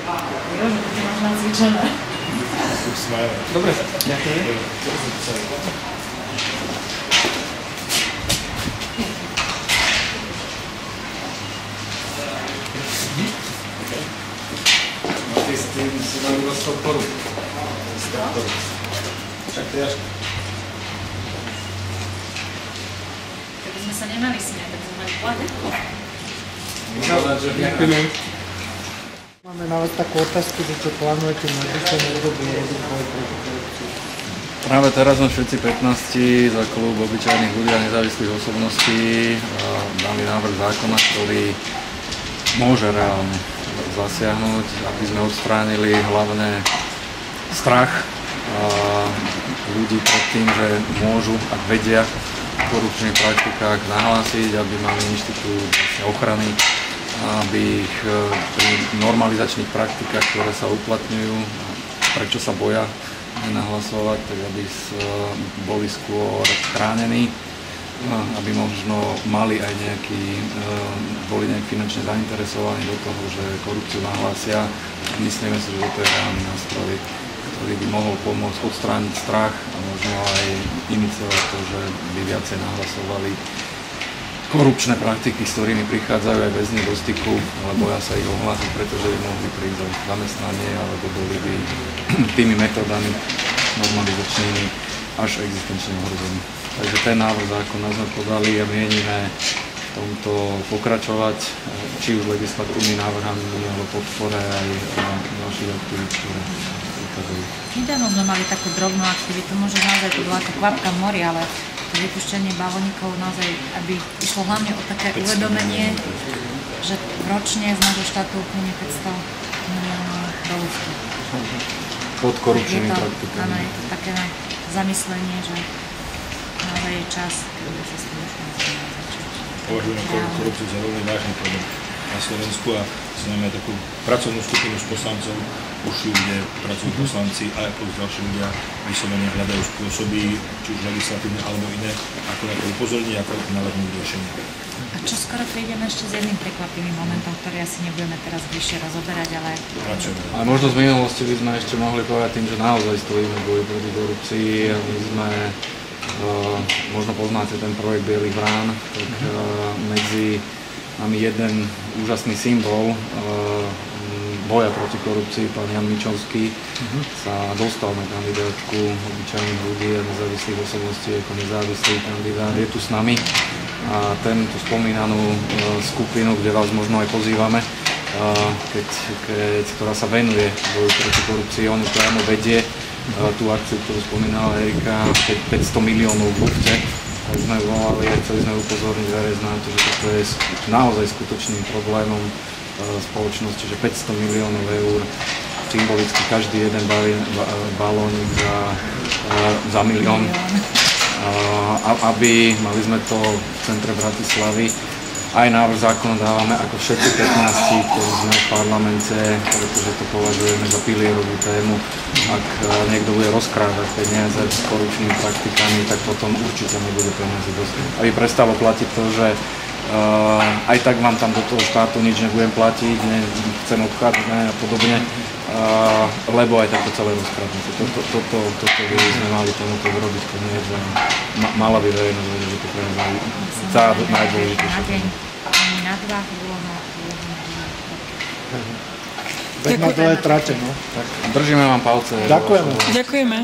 Jože, ty máš nacvičené. Dobre, ďakujem. S tým si dali vás podporu. Však to jaška. Keby sme sa nemali smiať, tak sme mali platiť. Ďakujeme. Máme na vás takú otázku, že čo plánujete na najbližšom období robiť boj proti korupcii? Práve teraz sme všetci 15 za klub obyčajných ľudí a nezávislých osobností dali návrh zákona, ktorý môže reálne zasiahnuť, aby sme odstránili hlavne strach ľudí pred tým, že môžu, ak vedia v korupčných praktikách, nahlásiť, aby mali inštitút ochrany, aby ich pri normalizačných praktikách, ktoré sa uplatňujú, prečo sa boja nenahlasovať, tak aby boli skôr chránení, aby možno mali aj boli nejak finančne zainteresovaní do toho, že korupciu nahlásia. Myslíme si, že to je reálny nástroj, ktorý by mohol pomôcť odstrániť strach a možno aj iniciovať to, že by viacej nahlasovali korupčné praktiky, s ktorými prichádzajú aj bez nej do styku, ale boja sa ich ohlásiť, pretože by mohli prísť o zamestnanie alebo boli by tými metódami normalizačnými až existenčne ohrození. Takže ten návrh zákona sme podali a mienime v tomto pokračovať, či už legislatívnymi návrhami alebo podpore aj ďalších aktivít, ktoré prichádzajú. Nedávno sme mali takú drobnú aktivitu, možno naozaj to bola ako kvapka v mori, ale to vypúšťanie balónikov naozaj, aby išlo hlavne o také uvedomenie, že ročne z nášho štátu uplynie 500 miliónov dolárov. Pod korupčnými praktikami. Áno, je to také zamyslenie, že naozaj je čas, kedy sa s tým už musíme začať. Považujeme korupciu za veľmi vážny problém na Slovensku a máme takú pracovnú skupinu s poslancov, kde pracujú poslanci a aj ďalší ľudia vyslovene hľadajú spôsoby, či už legislatívne alebo iné, ako na to upozorniť, ako navrhnúť riešenie. A čo skoro prídeme ešte s jedným prekvapivým momentom, ktorý asi nebudeme teraz bližšie rozoberať, ale... Ale možno z minulosti by sme ešte mohli povedať tým, že naozaj stojíme v boji proti korupcii a my sme, možno poznáte ten projekt Bielých vrán, tak medzi nami jeden úžasný symbol boja proti korupcii, pán Jan Mičovský, sa dostal na kandidátku obyčajných ľudí a nezávislých osobností ako nezávislý kandidát. Je tu s nami a tú spomínanú skupinu, kde vás možno aj pozývame, ktorá sa venuje boju proti korupcii, on priamo vedie tú akciu, ktorú spomínala Erika, 500 miliónov v lufte. Tak sme volali a chceli sme upozorniť verejnosť na to, že toto je naozaj skutočným problémom spoločnosti, že 500 miliónov eur, symbolicky každý jeden balónik za milión. Aby mali sme to v centre Bratislavy. Aj návrh zákona dávame ako všetci 15, ktorí sme v parlamente, pretože to považujeme za pilierovú tému. Ak niekto bude rozkrádať peniaze s korupčnými praktikami, tak potom určite nebude peniaze dosť. Aby prestalo platiť to, že aj tak vám tam do toho štátu nič nebudem platiť, chcem odchádzať a podobne, lebo aj takto celé rozkradnete. Toto by sme mali tomuto urobiť koniec a mala by verejnosť vedieť, že to pre nás najdôležitejšie. Ani na dva úloha. Veď na dole trate, no. Držíme vám palce. Ďakujeme. Ďakujeme.